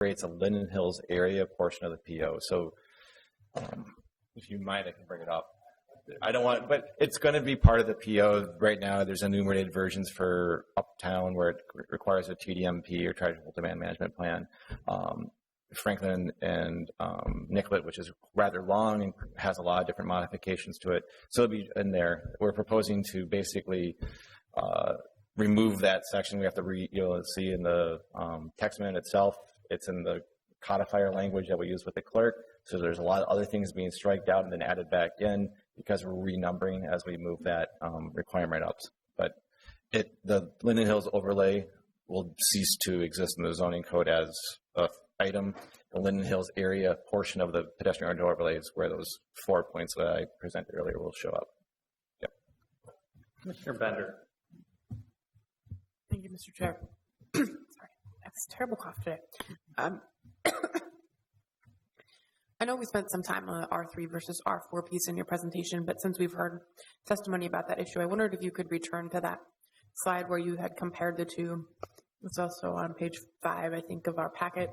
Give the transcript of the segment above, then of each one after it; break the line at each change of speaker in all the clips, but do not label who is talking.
creates a Linden Hills area portion of the PO. So if you mind, I can bring it up. I don't want, but it's going to be part of the PO. Right now, there's enumerated versions for Uptown where it requires a TDMP or Tribal Demand Management Plan. Franklin and Nicollet, which is rather long and has a lot of different modifications to it. So it'll be in there. We're proposing to basically remove that section. We have to you'll see in the text amendment itself, it's in the codifier language that we use with the clerk. So there's a lot of other things being striked out and then added back in because we're renumbering as we move that requirement up. But the Linden Hills overlay will cease to exist in the zoning code as a item. The Linden Hills area portion of the pedestrian overlay is where those 4 points that I presented earlier will show up. Yep.
Commissioner Bender.
Thank you, Mr. Chair. Sorry, I have this terrible cough today. I know we spent some time on the R3 versus R4 piece in your presentation, but since we've heard testimony about that issue, I wondered if you could return to that slide where you had compared the two. It's also on page 5, I think, of our packet.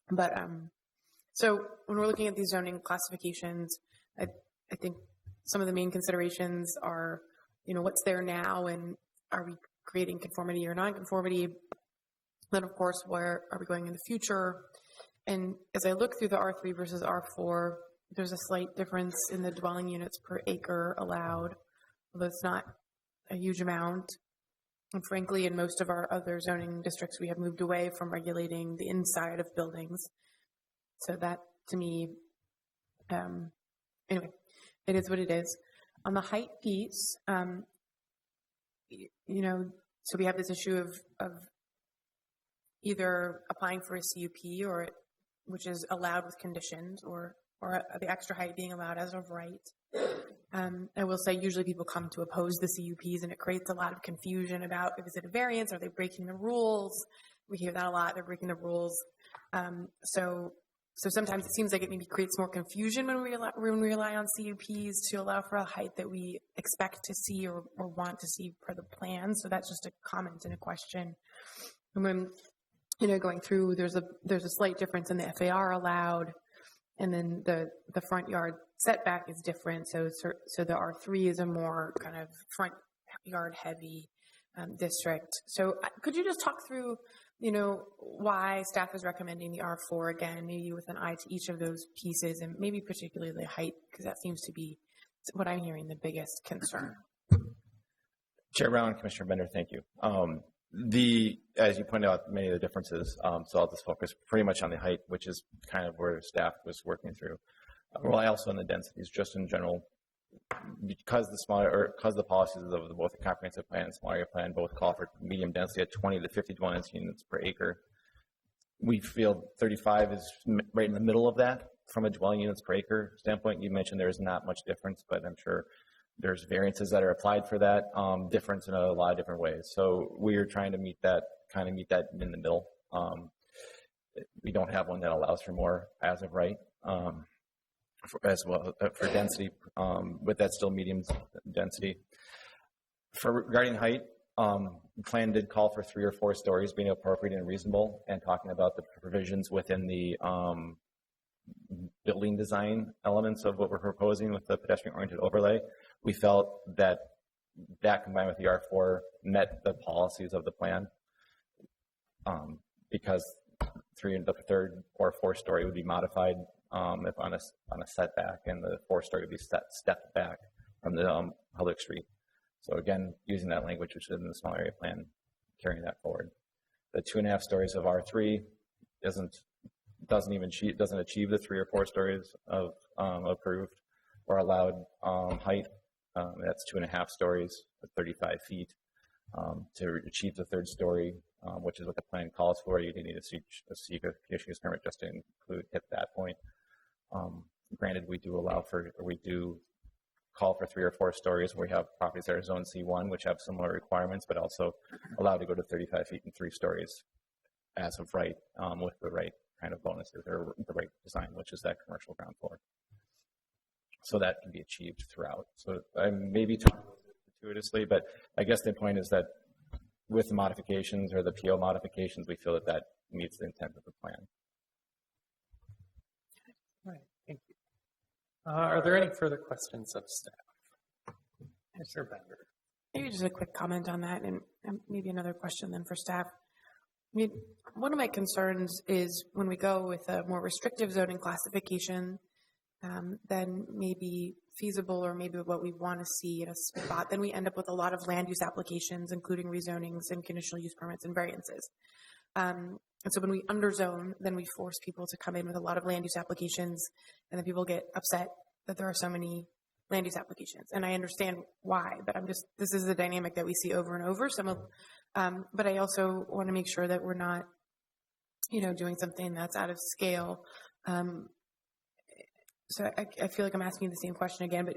But so when we're looking at these zoning classifications, I think some of the main considerations are, what's there now and are we creating conformity or non-conformity? Then, of course, where are we going in the future? And as I look through the R3 versus R4, there's a slight difference in the dwelling units per acre allowed, although it's not a huge amount. And frankly, in most of our other zoning districts, we have moved away from regulating the inside of buildings. So that, to me, anyway, it is what it is. On the height piece, so we have this issue of either applying for a CUP or which is allowed with conditions, or the extra height being allowed as of right. I will say usually people come to oppose the CUPs, and it creates a lot of confusion about, is it a variance? Are they breaking the rules? We hear that a lot. They're breaking the rules. So sometimes it seems like it maybe creates more confusion when we rely on CUPs to allow for a height that we expect to see or want to see per the plan. So that's just a comment and a question. And when going through, there's a slight difference in the FAR allowed, and then the front yard setback is different. So the R3 is a more kind of front yard heavy district. So could you just talk through, why staff is recommending the R4 again, maybe with an eye to each of those pieces, and maybe particularly the height, because that seems to be what I'm hearing the biggest concern.
Chair Brown, Commissioner Bender, thank you. As you pointed out, many of the differences, so I'll just focus pretty much on the height, which is kind of where staff was working through. Well, also on the densities, just in general, because the policies of both the comprehensive plan and small area plan both call for medium density at 20 to 50 dwelling units per acre. We feel 35 is right in the middle of that from a dwelling units per acre standpoint. You mentioned there is not much difference, but I'm sure there's variances that are applied for that difference in a lot of different ways. So we're trying to meet that in the middle. We don't have one that allows for more as of right. For density, but that's still medium density. Regarding height, the plan did call for 3 or 4 stories being appropriate and reasonable, and talking about the provisions within the building design elements of what we're proposing with the pedestrian-oriented overlay. We felt that combined with the R4 met the policies of the plan, because 3 and the 3rd or 4th story would be modified if on a setback, and the 4th story would be stepped back from the public street. So again, using that language which is in the small area plan, carrying that forward. The 2.5 stories of R3 doesn't achieve the 3 or 4 stories of approved or allowed height. That's 2.5 stories at 35 feet. To achieve the 3rd story, which is what the plan calls for, you need to seek a conditional use permit just to hit that point. Granted, we do call for 3 or 4 stories. We have properties that are zone C1, which have similar requirements, but also allowed to go to 35 feet and 3 stories as of right, with the right kind of bonuses or the right design, which is that commercial ground floor. So that can be achieved throughout. So I may be talking gratuitously, but I guess the point is that with the modifications or the PO modifications, we feel that that meets the intent of the plan.
Right, thank you. Are there any further questions of staff? Mr. Bender.
Maybe just a quick comment on that, and maybe another question then for staff. I mean, one of my concerns is when we go with a more restrictive zoning classification than maybe feasible or maybe what we want to see in a spot, then we end up with a lot of land use applications, including rezonings and conditional use permits and variances. And so when we underzone, then we force people to come in with a lot of land use applications, and then people get upset that there are so many land use applications. And I understand why, but this is the dynamic that we see over and over. But I also want to make sure that we're not, doing something that's out of scale. So I feel like I'm asking the same question again, but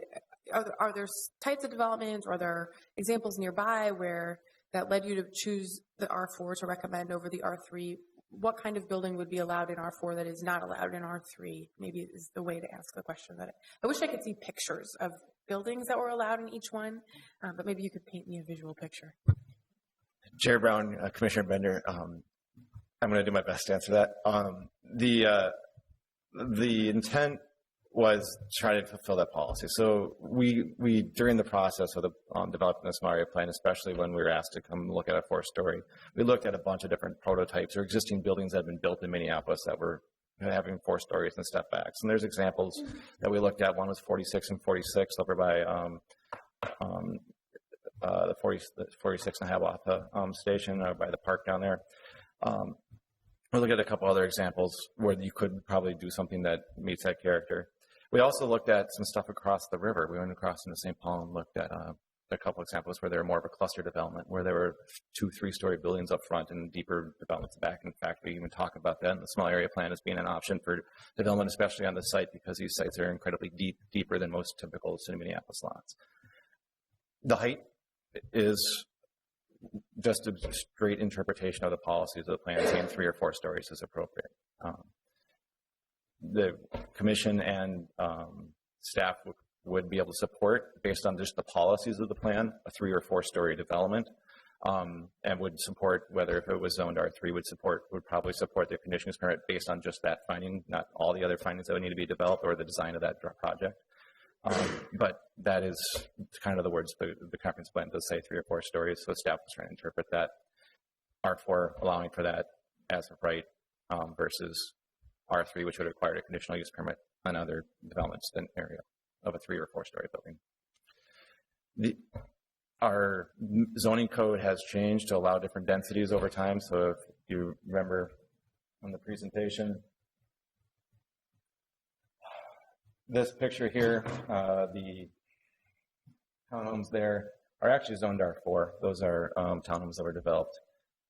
are there types of developments, or are there examples nearby where that led you to choose the R4 to recommend over the R3? What kind of building would be allowed in R4 that is not allowed in R3? Maybe is the way to ask the question. I wish I could see pictures of buildings that were allowed in each one, but maybe you could paint me a visual picture.
Chair Brown, Commissioner Bender, I'm going to do my best to answer that. The intent was to try to fulfill that policy. So we during the process of developing the small area plan, especially when we were asked to come look at a 4-story, we looked at a bunch of different prototypes or existing buildings that had been built in Minneapolis that were having 4 stories and step backs. And there's examples that we looked at. One was 46 and 46 over by the 46 and Hiawatha station by the park down there. We looked at a couple other examples where you could probably do something that meets that character. We also looked at some stuff across the river. We went across into St. Paul and looked at a couple examples where there were more of a cluster development, where there were 2 3-story buildings up front and deeper developments back. In fact, we even talk about that in the small area plan as being an option for development, especially on the site, because these sites are incredibly deeper than most typical city Minneapolis lots. The height is just a straight interpretation of the policies of the plan, saying 3 or 4 stories is appropriate. The commission and staff would be able to support, based on just the policies of the plan, a 3 or 4-story development, and would support, whether if it was zoned R3, would probably support the conditional use permit based on just that finding, not all the other findings that would need to be developed or the design of that project. But that is kind of the words the conference plan does say 3 or 4 stories, so staff was trying to interpret that R4 allowing for that as of right versus R3, which would require a conditional use permit on other developments in the area of a 3 or 4-story building. Our zoning code has changed to allow different densities over time. So if you remember on the presentation, this picture here, the townhomes there are actually zoned R4. Those are townhomes that were developed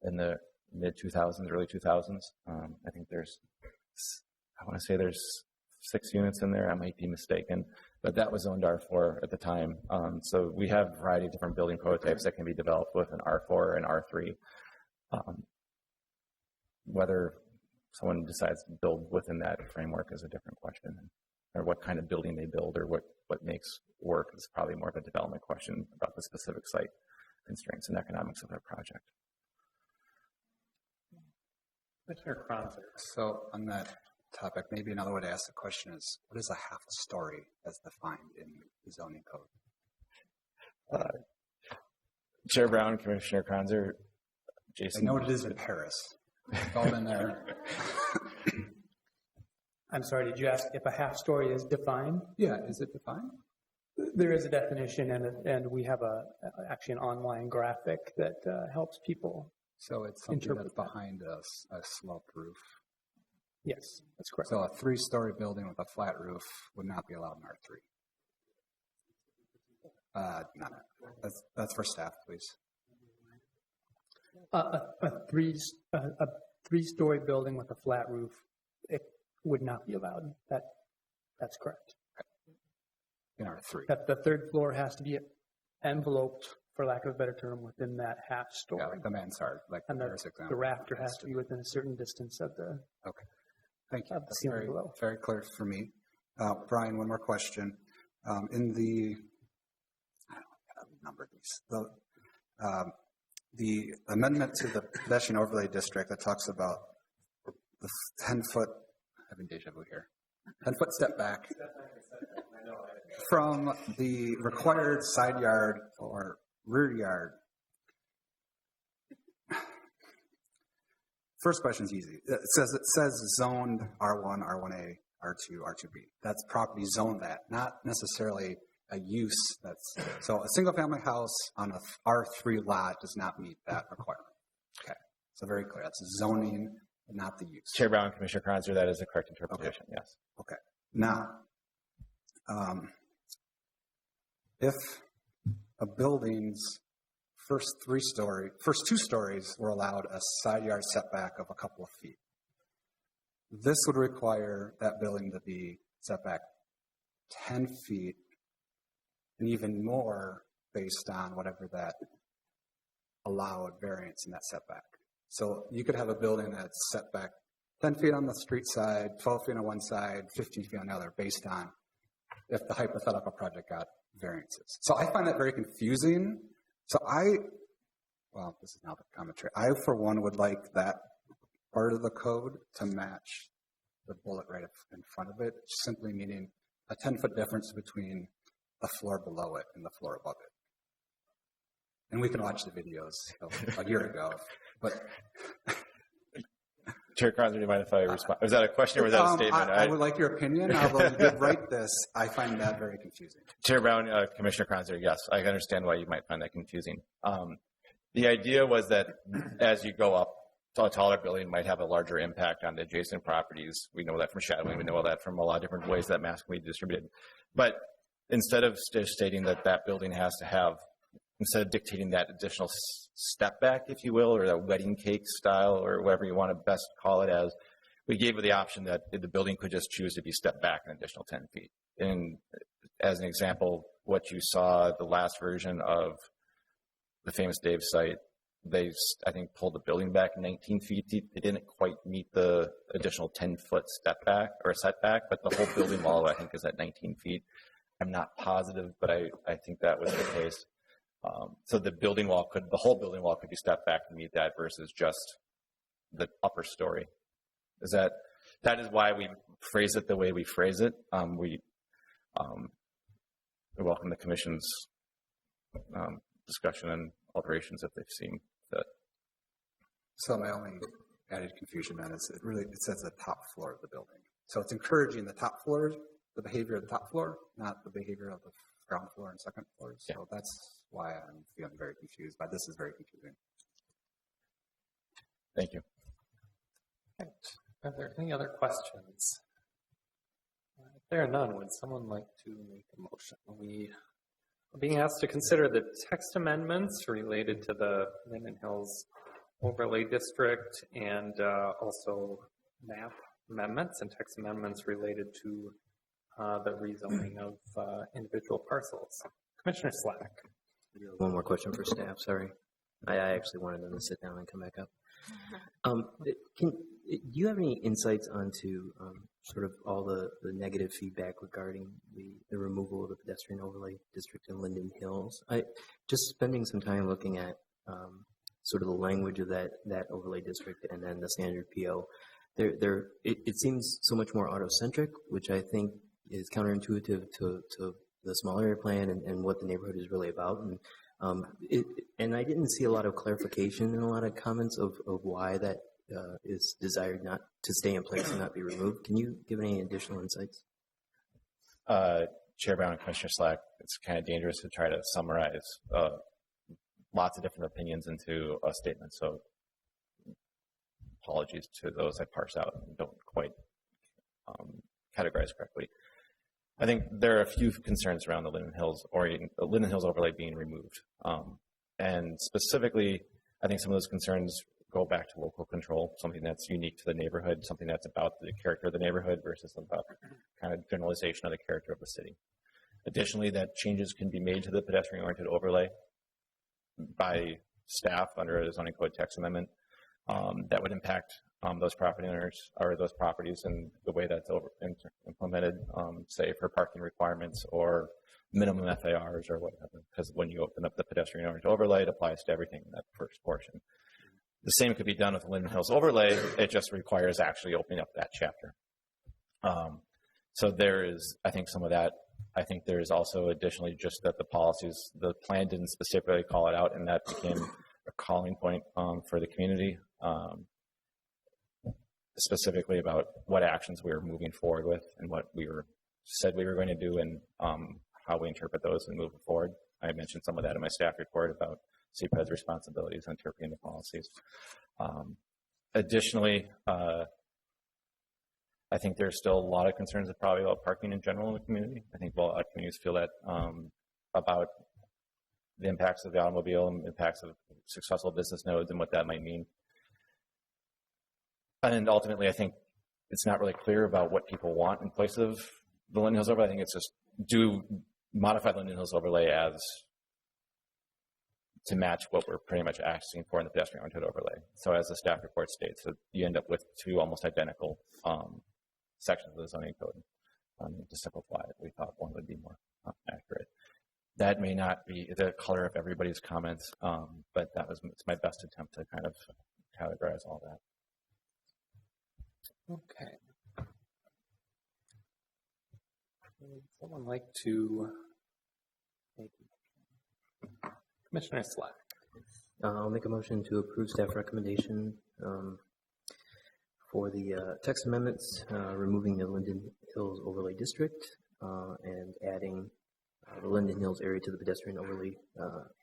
in the mid-2000s, early 2000s. I think I want to say there's 6 units in there. I might be mistaken, but that was zoned R4 at the time. So we have a variety of different building prototypes that can be developed with an R4 and R3. Whether someone decides to build within that framework is a different question, or what kind of building they build, or what makes work is probably more of a development question about the specific site constraints and economics of that project.
Mr. Kronzer.
So on that topic, maybe another way to ask the question is, what is a half a story as defined in the zoning code?
Chair Brown, Commissioner Kronzer, Jason.
I know what it is in Paris. It's all in there.
I'm sorry, did you ask if a half story is defined?
Yeah, is it defined?
There is a definition, and we have actually an online graphic that helps people.
So it's something
Interpret
that's behind a sloped roof.
Yes, that's correct.
So a 3-story building with a flat roof would not be allowed in R3. No, that's for staff, please.
A 3-story building with a flat roof, it would not be allowed. That's correct.
In R3.
That the 3rd floor has to be enveloped, for lack of a better term, within that half story.
Yeah, like the mansard, like
and
the Paris example.
the rafter has to be within a certain distance of the.
Okay. Thank you. That's
ceiling below.
very clear for me. Brian, one more question. In the, I don't know, I gotta number these. the amendment to the pedestrian overlay district that talks about the 10-foot, having deja vu here, 10-foot step back from the required side yard or rear yard. First question is easy. It says zoned R1, R1A, R2, R2B. That's property zoned that, not necessarily a use that's, so a single family house on a R3 lot does not meet that requirement. Okay. So very clear. That's zoning, not the use.
Chair Brown, Commissioner Kranzer, that is the correct interpretation, yes.
Okay. Now, if a building's first two stories were allowed a side yard setback of a couple of feet, this would require that building to be set back 10 feet and even more based on whatever that allowed variance in that setback. So you could have a building that's set back 10 feet on the street side, 12 feet on one side, 15 feet on the other, based on if the hypothetical project got variances. So I find that very confusing. So well, this is now the commentary. I, for one, would like that part of the code to match the bullet right in front of it, simply meaning a 10-foot difference between the floor below it and the floor above it. And we can watch the videos a year ago, but...
Chair Kranzer, do you mind if I respond? Was that a question or was that a statement?
I would like your opinion. Although you did write this, I find that very confusing.
Chair Brown, Commissioner Kranzer, yes, I understand why you might find that confusing. The idea was that as you go up, a taller building might have a larger impact on the adjacent properties. We know that from shadowing. We know that from a lot of different ways that mass can be distributed. But instead of stating that that building has to have, instead of dictating that additional step back, if you will, or that wedding cake style, or whatever you want to best call it as, we gave it the option that the building could just choose to be stepped back an additional 10 feet. And as an example, what you saw, the last version of the famous Dave site, they, I think, pulled the building back 19 feet. They didn't quite meet the additional 10-foot step back or setback, but the whole building wall, I think, is at 19 feet. I'm not positive, but I think that was the case. So the whole building wall could be stepped back to meet that versus just the upper story. That is why we phrase it the way we phrase it. We welcome the Commission's discussion and alterations if they've seen that.
So my only added confusion then is it says the top floor of the building. So it's encouraging the top floors, the behavior of the top floor, not the behavior of the ground floor and second floors. So yeah. That's why I'm feeling very confused. But this is very confusing.
Thank you.
Right. Are there any other questions? If there are none, would someone like to make a motion? We are being asked to consider the text amendments related to the Linden Hills Overlay District and also map amendments and text amendments related to the rezoning of individual parcels. Commissioner Slack.
One more question for staff, sorry. I actually wanted them to sit down and come back up. Do you have any insights onto sort of all the negative feedback regarding the removal of the pedestrian overlay district in Linden Hills? Just spending some time looking at sort of the language of that overlay district and then the standard PO. It seems so much more auto-centric, which I think is counterintuitive to the small area plan and what the neighborhood is really about. And I didn't see a lot of clarification in a lot of comments of why that is desired not to stay in place and not be removed. Can you give any additional insights?
Chair Brown and Commissioner Slack, it's kind of dangerous to try to summarize lots of different opinions into a statement. So apologies to those I parse out and don't quite categorize correctly. I think there are a few concerns around the Linden Hills overlay being removed. And specifically, I think some of those concerns go back to local control, something that's unique to the neighborhood, something that's about the character of the neighborhood versus about kind of generalization of the character of the city. Additionally, that changes can be made to the pedestrian-oriented overlay by staff under a zoning code text amendment that would impact those property owners or those properties and the way that's implemented, say for parking requirements or minimum FARs or whatever, because when you open up the pedestrian orange overlay, it applies to everything in that first portion. The same could be done with the Linden Hills overlay. It just requires actually opening up that chapter. So there is, I think, some of that. I think there is also additionally just that the policies, the plan didn't specifically call it out, and that became a calling point for the community, specifically about what actions we were moving forward with and what we said we were going to do, and how we interpret those and move forward. I mentioned some of that in my staff report about CPED's responsibilities in interpreting the policies. Additionally, I think there's still a lot of concerns probably about parking in general in the community. I think a lot of communities feel that about the impacts of the automobile and impacts of successful business nodes and what that might mean. And ultimately, I think it's not really clear about what people want in place of the Linden Hills overlay. I think it's just modify the Linden Hills overlay as to match what we're pretty much asking for in the pedestrian-oriented overlay. So as the staff report states, that you end up with two almost identical sections of the zoning code. To simplify it, we thought one would be more accurate. That may not be the color of everybody's comments, but it's my best attempt to kind of categorize all that.
Okay. Would someone like to make Commissioner Slack?
I'll make a motion to approve staff recommendation for the text amendments, removing the Linden Hills Overlay District and adding the Linden Hills area to the pedestrian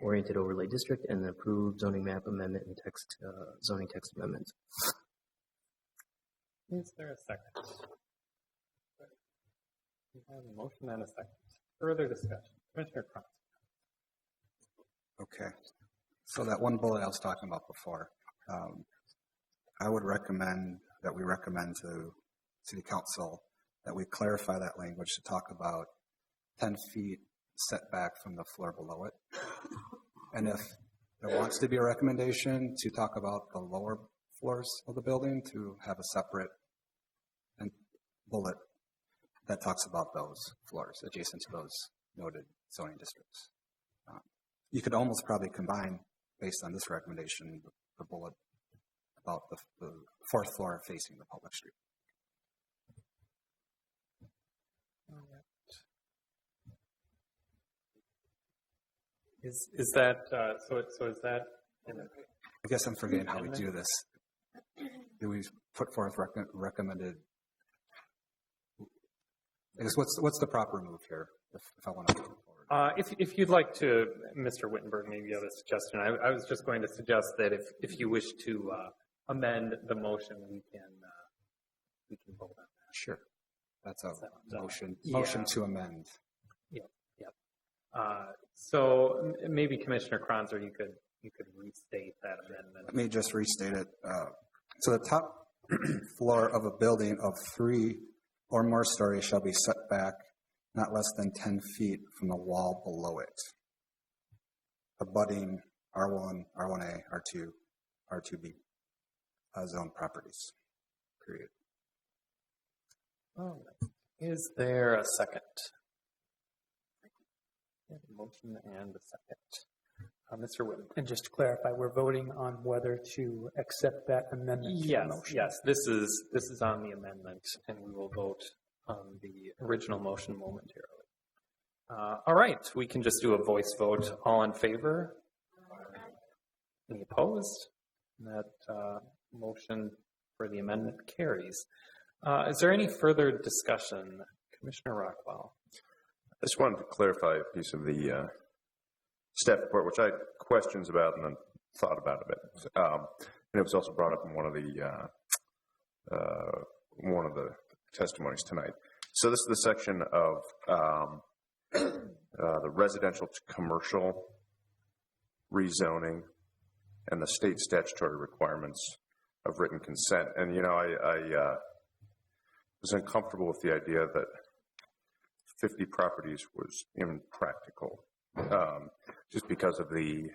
oriented overlay district, and the approved zoning map amendment and zoning text amendment.
Is there a second? We have a motion and a second. Further discussion. Commissioner Cron.
Okay. So that one bullet I was talking about before, I would recommend that we recommend to City Council that we clarify that language to talk about 10 feet setback from the floor below it. And if there wants to be a recommendation to talk about the lower floors of the building, to have a separate bullet that talks about those floors adjacent to those noted zoning districts. You could almost probably combine, based on this recommendation, the bullet about the fourth floor facing the public street.
All right. Is that so? Is that?
I guess I'm forgetting how we do this. Do we put forth recommended? I guess what's the proper move here if I want to move forward?
If you'd like to, Mr. Wittenberg, maybe you have a suggestion. I was just going to suggest that if you wish to amend the motion, we can vote on that.
Sure. That's a motion.
Yeah.
Motion to amend.
Yep. So maybe Commissioner Kronzer, you could restate that amendment.
Let me just restate it. So the top floor of a building of 3 or more stories shall be set back not less than 10 feet from the wall below it, abutting R1, R1A, R2, R2B zone properties, period.
All right. Is there a second? A motion and a second. Mr. Whitten.
And just to clarify, we're voting on whether to accept that amendment to the motion.
Yes. This is on the amendment, and we will vote on the original motion momentarily. All right, we can just do a voice vote. All in favor? Any opposed? That motion for the amendment carries. Is there any further discussion? Commissioner Rockwell.
I just wanted to clarify a piece of the staff report, which I had questions about and then thought about a bit. And it was also brought up in one of the testimonies tonight. So this is the section of the residential to commercial rezoning and the state statutory requirements of written consent. And, you know, I was uncomfortable with the idea that 50 properties was impractical, just because of the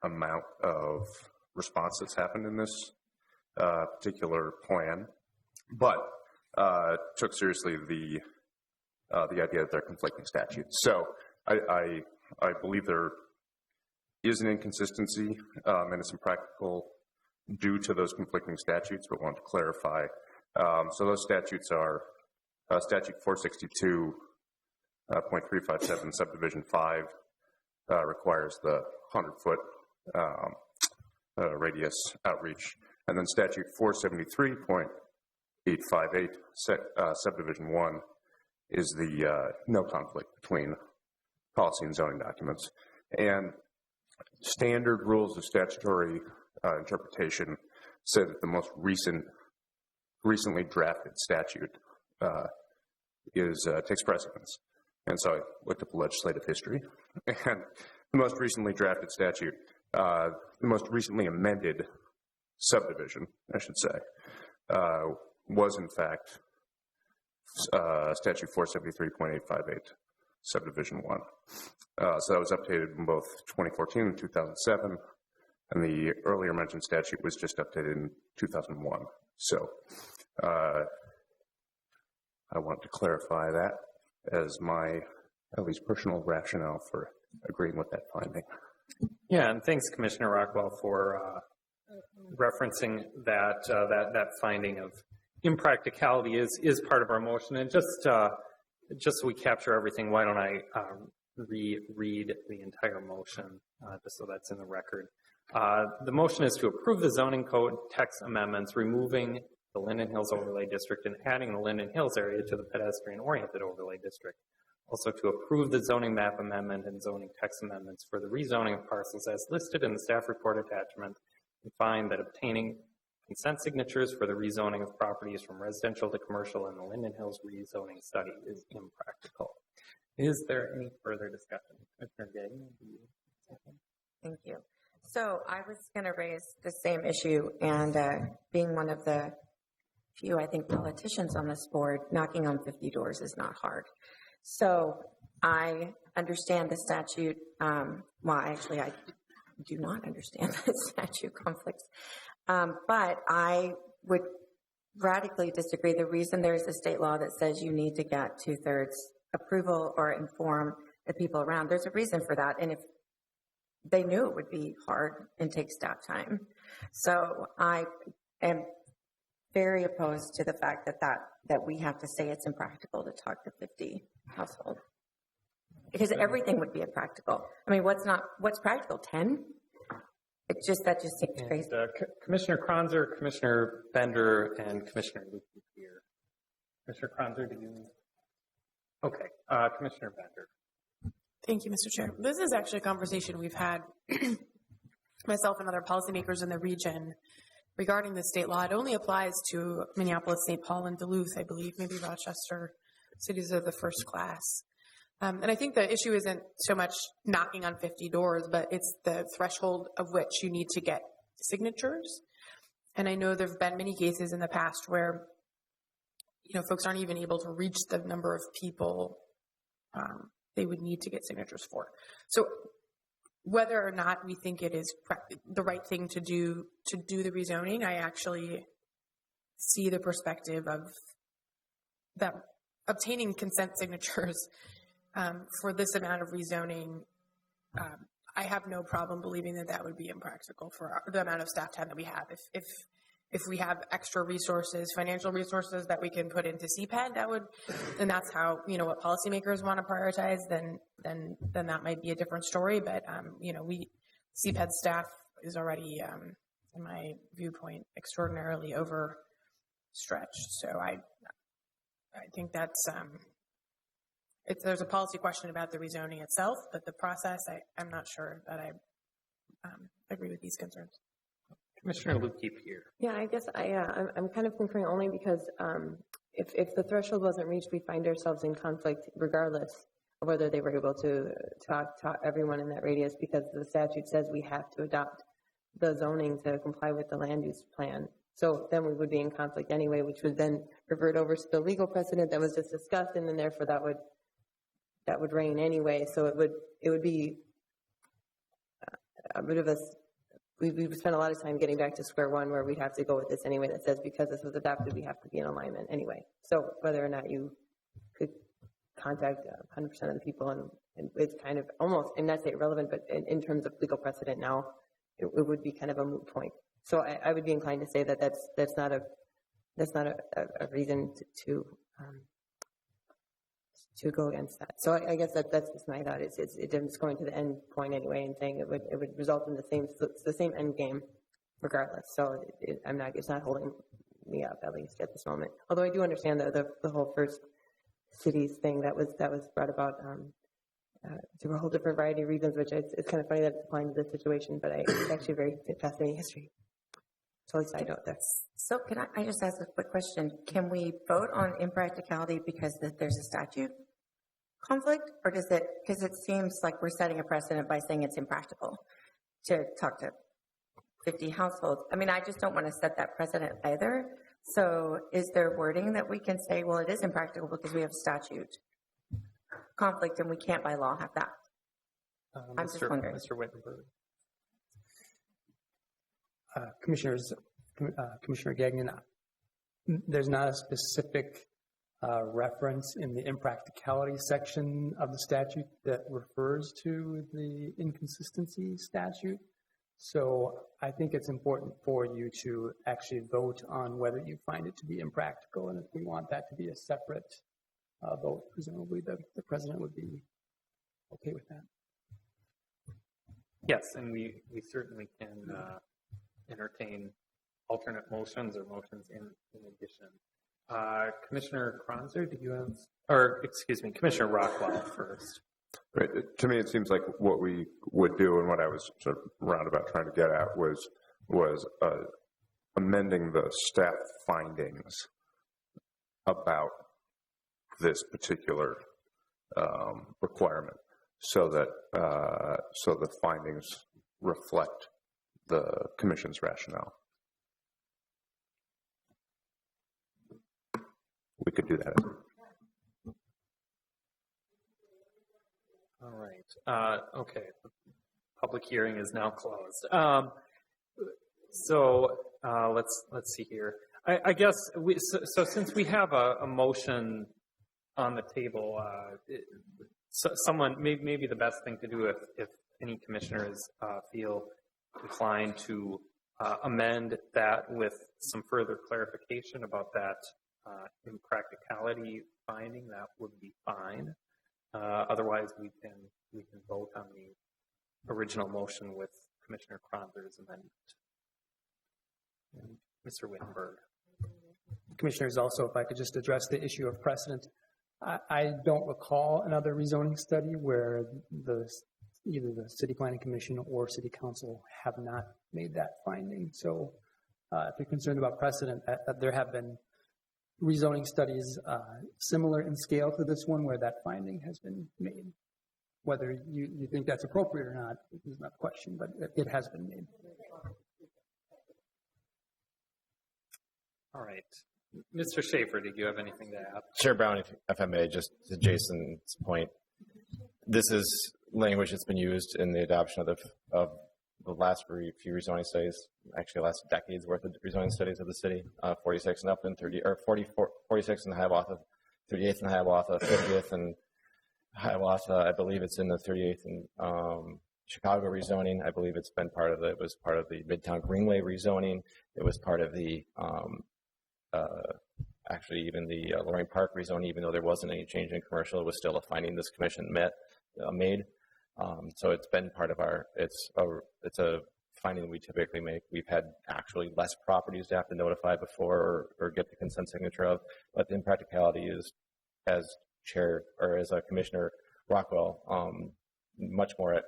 amount of response that's happened in this particular plan. But took seriously the the idea that they're conflicting statutes. So I believe there is an inconsistency and it's impractical due to those conflicting statutes, but want to clarify. So those statutes are Statute 462.357 Subdivision 5 requires the 100-foot radius outreach, and then Statute 473.858 Subdivision 1 is the no conflict between policy and zoning documents. And standard rules of statutory interpretation say that the most recently drafted statute takes precedence. And so I looked at the legislative history, and the most recently drafted statute, the most recently amended subdivision, I should say, was in fact Statute 473.858, Subdivision 1. So that was updated in both 2014 and 2007, and the earlier mentioned statute was just updated in 2001. So I want to clarify that as my at least personal rationale for agreeing with that finding.
Yeah, and thanks, Commissioner Rockwell, for referencing that finding of impracticality is part of our motion. And just so we capture everything, why don't I reread the entire motion just so that's in the record. The motion is to approve the zoning code text amendments, removing the Linden Hills Overlay District and adding the Linden Hills area to the pedestrian-oriented overlay district. Also to approve the zoning map amendment and zoning text amendments for the rezoning of parcels as listed in the staff report attachment, and find that obtaining consent signatures for the rezoning of properties from residential to commercial in the Linden Hills rezoning study is impractical. Is there any further discussion? Commissioner Gagnon, do you have something?
Thank you. So I was going to raise the same issue, and being one of the few, I think, politicians on this board, knocking on 50 doors is not hard. So I understand the statute. I do not understand the statute conflicts. But I would radically disagree. The reason there's a state law that says you need to get 2/3 approval or inform the people around, there's a reason for that. And if they knew it would be hard and take staff time. So I am very opposed to the fact that we have to say it's impractical to talk to 50 households. Because everything would be impractical. I mean, what's practical? 10? That just seems crazy.
Commissioner Kronzer, Commissioner Bender, and Commissioner Lukey here. Commissioner Kronzer, do you? Okay, Commissioner Bender.
Thank you, Mr. Chair. This is actually a conversation we've had, myself and other policymakers in the region, regarding the state law. It only applies to Minneapolis, St. Paul, and Duluth, I believe, maybe Rochester. Cities of the first class. And I think the issue isn't so much knocking on 50 doors, but it's the threshold of which you need to get signatures. And I know there have been many cases in the past where, folks aren't even able to reach the number of people they would need to get signatures for. So whether or not we think it is the right thing to do the rezoning, I actually see the perspective of that obtaining consent signatures for this amount of rezoning. I have no problem believing that would be impractical for the amount of staff time that we have. If we have extra resources, financial resources that we can put into CPED, then that's how, what policymakers want to prioritize, then that might be a different story. But, CPED staff is already, in my viewpoint, extraordinarily overstretched. So I think that's, there's a policy question about the rezoning itself, but the process, I'm not sure that I agree with these concerns.
Commissioner Lukey here.
Yeah, I guess I'm kind of concurring only because if the threshold wasn't reached, we find ourselves in conflict regardless of whether they were able to talk everyone in that radius, because the statute says we have to adopt the zoning to comply with the land use plan. So then we would be in conflict anyway, which would then revert over to the legal precedent that was just discussed, and then therefore that would reign anyway. So it would be a bit of we've spent a lot of time getting back to square one, where we'd have to go with this anyway, that says because this was adopted, we have to be in alignment anyway. So whether or not you could contact 100% of the people, and it's kind of almost, and not say irrelevant, but in terms of legal precedent now, it would be kind of a moot point. So I would be inclined to say that that's not a reason to go against that. So I guess that's just my thought. It's going to the end point anyway, and saying it would result in the same end game, regardless. So it's not holding me up, at least at this moment. Although I do understand the whole first cities thing that was brought about through a whole different variety of reasons, which it's kind of funny that it's applying to this situation, but it's actually a very fascinating history. Totally side note there.
So can I just ask a quick question? Can we vote on impracticality because there's a statute conflict, or does it, because it seems like we're setting a precedent by saying it's impractical to talk to 50 households? I mean, I just don't want to set that precedent either. So is there wording that we can say, well, it is impractical because we have statute conflict and we can't by law have that? I'm just wondering.
Mr. Wittenberg.
Commissioner Gagnon, there's not a specific reference in the impracticality section of the statute that refers to the inconsistency statute. So I think it's important for you to actually vote on whether you find it to be impractical, and if we want that to be a separate vote, presumably the president would be okay with that.
Yes, and we certainly can entertain alternate motions or motions in addition. Commissioner Kronzer, did you have, or excuse me, Commissioner Rockwell first.
Right. To me, it seems like what we would do, and what I was sort of roundabout trying to get at, was amending the staff findings about this particular requirement, so that the findings reflect the commission's rationale. We could do that.
All right. Okay. The public hearing is now closed. So let's see here. I guess so since we have a motion on the table, someone maybe the best thing to do if any commissioners feel inclined to amend that with some further clarification about that impracticality finding, that would be fine. Otherwise, we can vote on the original motion with Commissioner Kronzer's amendment. And Mr. Wittenberg.
Commissioners, also, if I could just address the issue of precedent. I don't recall another rezoning study where either the City Planning Commission or City Council have not made that finding. So if you're concerned about precedent, there have been rezoning studies similar in scale to this one where that finding has been made. Whether you think that's appropriate or not is not the question, but it has been made.
All right. Mr. Schaefer, did you have anything to add?
Chair Brown, if I may, just to Jason's point, this is language that's been used in the adoption of the last few rezoning studies, actually last decade's worth of rezoning studies of the city, 46 and up and 30, or 46 in Hiawatha, 38th in Hiawatha, 50th in Hiawatha. I believe it's in the 38th in Chicago rezoning. I believe it was part of the Midtown Greenway rezoning. It was part of the actually even the Loring Park rezoning, even though there wasn't any change in commercial, it was still a finding this commission made. So it's been part of it's a finding we typically make. We've had actually less properties to have to notify before or get the consent signature of, but the impracticality is, as Chair or as Commissioner Rockwell much more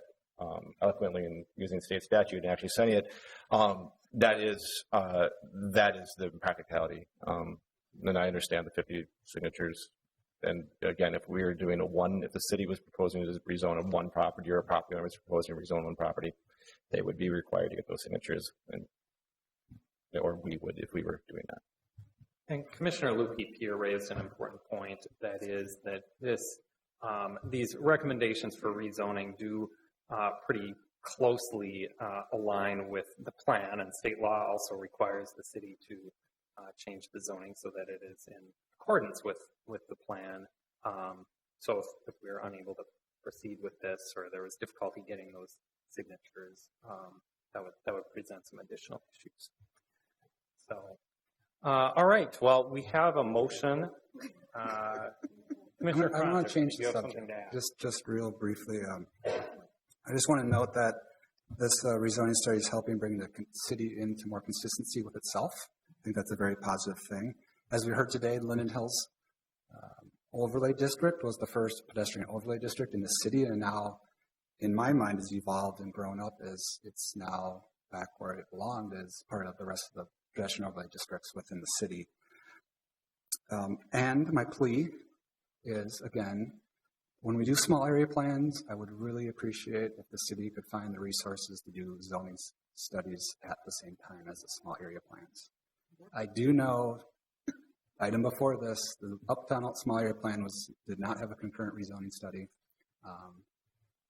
eloquently in using state statute and actually citing it, that is the practicality. And I understand the 50 signatures. And again, if we were doing if the city was proposing to rezone a one property or a property owner was proposing to rezone one property, they would be required to get those signatures, or we would if we were doing that.
And Commissioner Lupi-Pierre raised an important point, that is that these recommendations for rezoning do pretty closely align with the plan, and state law also requires the city to change the zoning so that it is in accordance with the plan. So if we were unable to proceed with this, or there was difficulty getting those signatures, that would present some additional issues. So, all right. Well, we have a motion. Commissioner
I want
Kronzer,
to change
you
the
have
subject,
something to add.
just real briefly. I just want to note that this rezoning study is helping bring the city into more consistency with itself. I think that's a very positive thing. As we heard today, Linden Hills overlay district was the first pedestrian overlay district in the city, and now, in my mind, has evolved and grown up as it's now back where it belonged as part of the rest of the pedestrian overlay districts within the city. And my plea is, again, when we do small area plans, I would really appreciate if the city could find the resources to do zoning studies at the same time as the small area plans. I do know, item before this, the Uptown Small Area Plan did not have a concurrent rezoning study.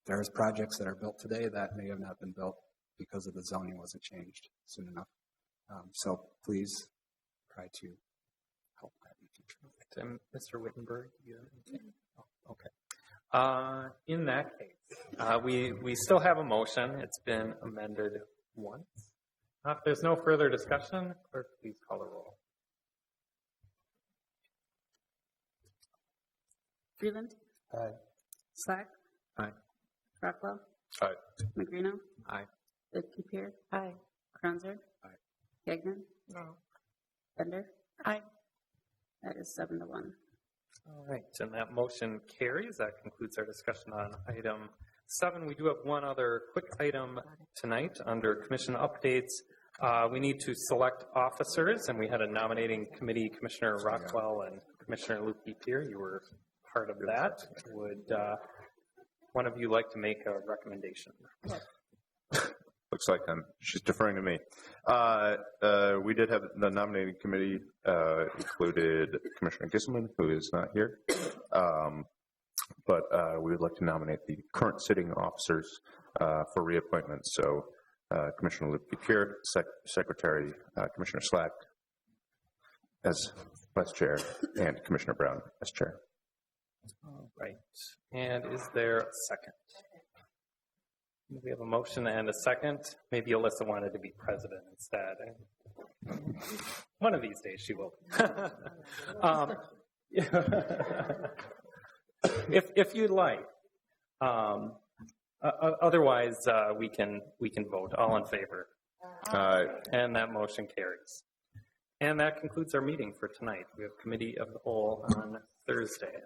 There's projects that are built today that may have not been built because of the zoning wasn't changed soon enough. So please try to help that in the future.
And Mr. Wittenberg, you have anything? Oh, okay. In that case, we still have a motion. It's been amended once. If there's no further discussion, clerk, please call the roll.
Freeland.
Aye.
Slack.
Aye.
Rockwell.
Aye.
Magrino.
Aye.
Lidkepier.
Aye.
Kranzer.
Aye.
Gagnon.
No.
Bender.
Aye.
That is 7-1.
All right, and that motion carries. That concludes our discussion on item 7. We do have one other quick item tonight under commission updates. We need to select officers, and we had a nominating committee, Commissioner Rockwell and Commissioner Lidkepier. You were part of that. Would one of you like to make a recommendation?
Looks like she's deferring to me. We did have the nominating committee included Commissioner Gisselman, who is not here. But we would like to nominate the current sitting officers for reappointment. So Commissioner Lidkepier, Secretary Commissioner Slack as Vice Chair, and Commissioner Brown as Chair.
All right. And is there a second? We have a motion and a second. Maybe Alyssa wanted to be president instead. One of these days she will. If you'd like. Otherwise, we can vote. All in favor? And that motion carries. And that concludes our meeting for tonight. We have Committee of the Whole on Thursday.